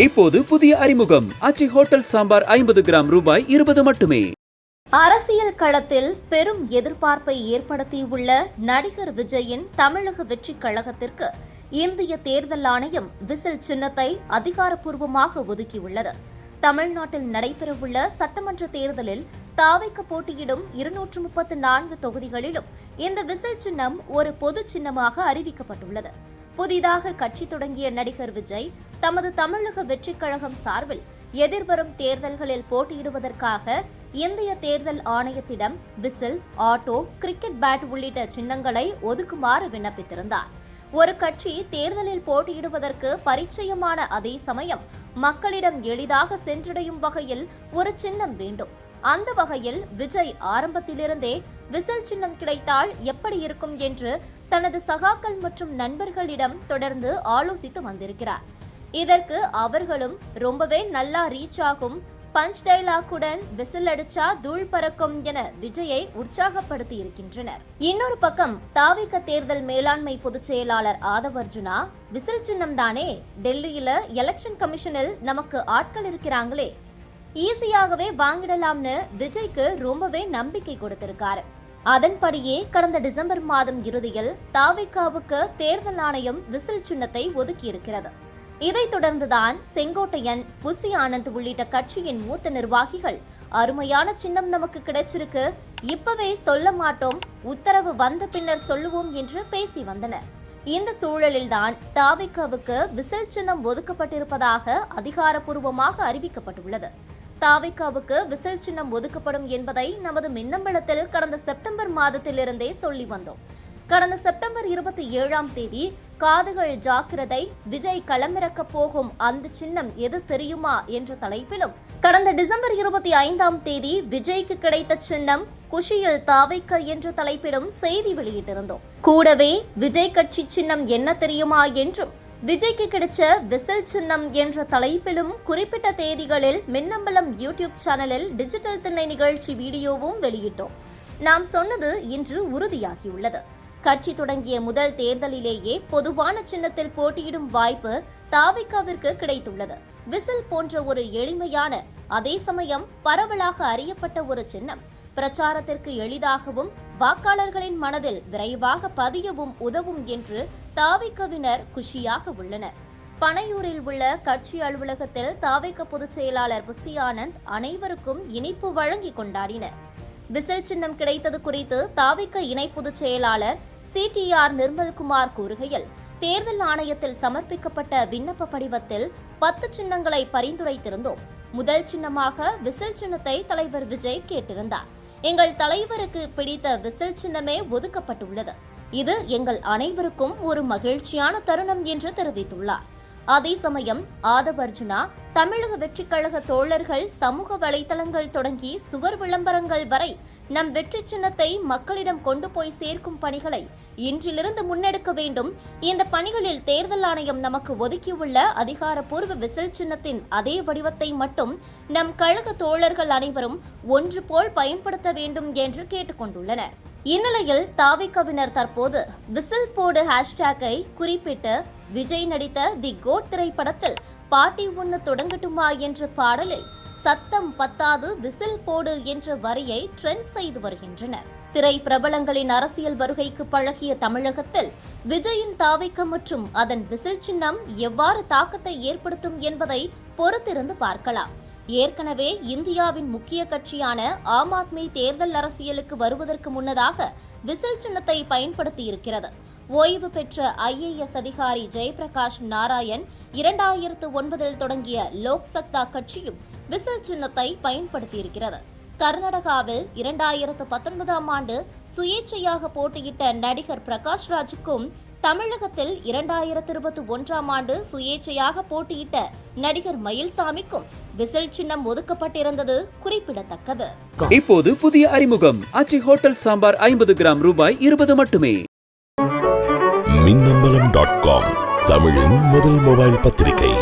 இப்போது புதிய அறிமுகம் ஆச்சி ஹோட்டல் சாம்பார் 50 கிராம் ரூபாய் 20 மட்டுமே. அரசியல் களத்தில் பெரும் எதிர்பார்ப்பை ஏற்படுத்தியுள்ள நடிகர் விஜயின் தமிழக வெற்றிக் கழகத்திற்கு இந்திய தேர்தல் ஆணையம் விசில் சின்னத்தை அதிகாரப்பூர்வமாக ஒதுக்கியுள்ளது. தமிழ்நாட்டில் நடைபெறவுள்ள சட்டமன்ற தேர்தலில் தாவைக்கு போட்டியிடும் 234 தொகுதிகளிலும் இந்த விசில் சின்னம் ஒரு பொது சின்னமாக அறிவிக்கப்பட்டுள்ளது. புதிதாக கட்சி தொடங்கிய நடிகர் விஜய் தமது தமிழக வெற்றிக் கழகம் சார்பில் எதிர்வரும் தேர்தல்களில் போட்டியிடுவதற்காக இந்திய தேர்தல் ஆணையத்திடம் விசில், ஆட்டோ, கிரிக்கெட் பேட் உள்ளிட்ட சின்னங்களை ஒதுக்குமாறு விண்ணப்பித்திருந்தார். ஒரு கட்சி தேர்தலில் போட்டியிடுவதற்கு பரிச்சயமான அதே சமயம் மக்களிடம் எளிதாக சென்றடையும் வகையில் ஒரு சின்னம் வேண்டும். அந்த வகையில் விஜய் ஆரம்பத்திலிருந்தே விசில் சின்னம் கிடைத்தால் எப்படி இருக்கும் என்று தனது சகாக்கள் மற்றும் நண்பர்களிடம் தொடர்ந்து ஆலோசித்து வந்திருக்கிறார். இதற்கு அவர்களும் ரொம்பவே நல்லா ரீச் ஆகும், பஞ்ச் டைலாக்குடன் விசில் அடிச்சா தூள் பறக்கும் என விஜயை உற்சாகப்படுத்தி இருக்கின்றனர். இன்னொரு பக்கம் தாவிக தேர்தல் மேலாண்மை பொதுச் செயலாளர் ஆதவ் அர்ஜுனா, விசில் சின்னம் தானே, டெல்லியில எலெக்ஷன் கமிஷனில் நமக்கு ஆட்கள் இருக்கிறாங்களே, ஈஸியாகவே வாங்கிடலாம்னு விஜய்க்கு ரொம்பவே நம்பிக்கை கொடுத்திருக்காரு. அதன்படியே கடந்த டிசம்பர் மாதம் இறுதியில் தாவிகாவுக்கு தேர்தல் ஆணையம் விசில் சின்னத்தை ஒதுக்கியிருக்கிறது. இதைத் தொடர்ந்துதான் செங்கோட்டையன், புசி ஆனந்த் உள்ளிட்ட கட்சியின் மூத்த நிர்வாகிகள் அருமையான சின்னம் நமக்கு கிடைச்சிருக்கு, இப்பவே சொல்ல மாட்டோம், உத்தரவு வந்த பின்னர் சொல்லுவோம் என்று பேசி வந்தனர். இந்த சூழலில்தான் தாவிகாவுக்கு விசில் சின்னம் ஒதுக்கப்பட்டிருப்பதாக அதிகாரப்பூர்வமாக அறிவிக்கப்பட்டுள்ளது. தாவிகாவுக்கு விசில் சின்னம் ஒதுக்கப்படும் என்பதை நமது மின்னம்பலத்தில் கடந்த செப்டம்பர் மாதத்திலிருந்தே சொல்லி வந்தோம். கடந்த செப்டம்பர் 27ஆம் தேதி காதுகள் ஜாக்கிரதை, விஜய் களமிறக்கப் போகும் அந்த சின்னம் எது தெரியுமா என்ற தலைப்பிலும், கடந்த டிசம்பர் 25ஆம் தேதி விஜய்க்கு கிடைத்த சின்னம் குஷியில் தாவைக்க என்ற தலைப்பிலும் செய்தி வெளியிட்டிருந்தோம். கூடவே விஜய் கட்சி சின்னம் என்ன தெரியுமா என்றும், விஜய்க்கு கிடைச்ச விசில் சின்னம் என்ற தலைப்பிலும் குறிப்பிட்ட தேதிகளில் மின்னம்பலம் யூடியூப் சேனலில் டிஜிட்டல் திண்ணை நிகழ்ச்சி வீடியோவும் வெளியிட்டோம். நாம் சொன்னது இன்று உறுதியாகியுள்ளது. கட்சி தொடங்கிய முதல் தேர்தலிலேயே பொதுவான சின்னத்தில் போட்டியிடும் வாய்ப்பு தாவிகாவிற்கு கிடைத்துள்ளது. விசில் போன்ற ஒரு எளிமையான, அதே சமயம் பரவலாக அறியப்பட்ட ஒரு சின்னம் பிரச்சாரத்திற்கு எளிதாகவும் வாக்காளர்களின் மனதில் விரைவாக பதியவும் உதவும் என்று தாவிகவினர் குஷியாக உள்ளனர். பனையூரில் உள்ள கட்சி அலுவலகத்தில் தாவிக பொதுச் செயலாளர் புசி ஆனந்த் அனைவருக்கும் இனிப்பு வழங்கி கொண்டாடினர். விசில் சின்னம் கிடைத்தது குறித்து தாவிக இணை பொதுச் செயலாளர் CTR நிர்மல்குமார் கூறுகையில், தேர்தல் ஆணையத்தில் சமர்ப்பிக்கப்பட்ட விண்ணப்ப படிவத்தில் 10 சின்னங்களை பரிந்துரைத்திருந்தோம். முதல் சின்னமாக விசில் சின்னத்தை தலைவர் விஜய் கேட்டிருந்தார். எங்கள் தலைவருக்கு பிடித்த விசில் சின்னமே ஒதுக்கப்பட்டுள்ளது. இது எங்கள் அனைவருக்கும் ஒரு மகிழ்ச்சியான தருணம் என்று தெரிவித்துள்ளார். அதே சமயம் ஆதவ் அர்ஜுனா, தமிழக வெற்றிக் கழக தோழர்கள் சமூக வலைதளங்கள் தொடங்கி சுவர் விளம்பரங்கள் வரை நம் வெற்றி சின்னத்தை மக்களிடம் கொண்டு போய் சேர்க்கும் பணிகளை இன்றிலிருந்து முன்னெடுக்க வேண்டும். இந்த பணிகளில் தேர்தல் ஆணையம் நமக்கு ஒதுக்கியுள்ள அதிகாரப்பூர்வ விசில் சின்னத்தின் அதே வடிவத்தை மட்டும் நம் கழக தோழர்கள் அனைவரும் ஒன்று போல் பயன்படுத்த வேண்டும் என்று கேட்டுக்கொண்டுள்ளனர். இந்நிலையில் தாவிகவினர் தற்போது விசில் போடு ஹேஷ்டேக்கை குறிப்பிட்டு விஜய் நடித்த தி கோட் திரைப்படத்தில் பாட்டி ஒன்று தொடங்கட்டுமா என்ற பாடலில் சத்தம் பத்தாது விசில் போடு என்ற வரியை ட்ரெண்ட் செய்து வருகின்றனர். திரை பிரபலங்களின் அரசியல் வருகைக்கு பழகிய தமிழகத்தில் விஜயின் தாவிக மற்றும் அதன் விசில் சின்னம் எவ்வாறு தாக்கத்தை ஏற்படுத்தும் என்பதை பொறுத்திருந்து பார்க்கலாம். ஏற்கனவே இந்தியாவின் முக்கிய கட்சியான ஆம் ஆத்மி தேர்தல் அரசியலுக்கு வருவதற்கு முன்னதாக விசில் சின்னத்தை பயன்படுத்தி இருக்கிறது. ஓய்வு பெற்ற IAS அதிகாரி ஜெயபிரகாஷ் நாராயண் 2009இல் தொடங்கிய லோக் சக்தா கட்சியும் விசில் சின்னத்தை பயன்படுத்தியிருக்கிறது. கர்நாடகாவில் 2019ஆம் ஆண்டு சுயேட்சையாக போட்டியிட்ட நடிகர் பிரகாஷ் ராஜுக்கும், தமிழகத்தில் 2021ஆம் ஆண்டு சுயேட்சையாக போட்டியிட்ட நடிகர் மயில்சாமிக்கும் விசில் சின்னம் ஒதுக்கப்பட்டிருந்தது குறிப்பிடத்தக்கது. இப்போது புதிய அறிமுகம் ஆச்சி ஹோட்டல் சாம்பார் 50 கிராம் ரூபாய் 20 மட்டுமே. மின்னம்பலம்.com, தமிழின் முதல் மொபைல் பத்திரிகை.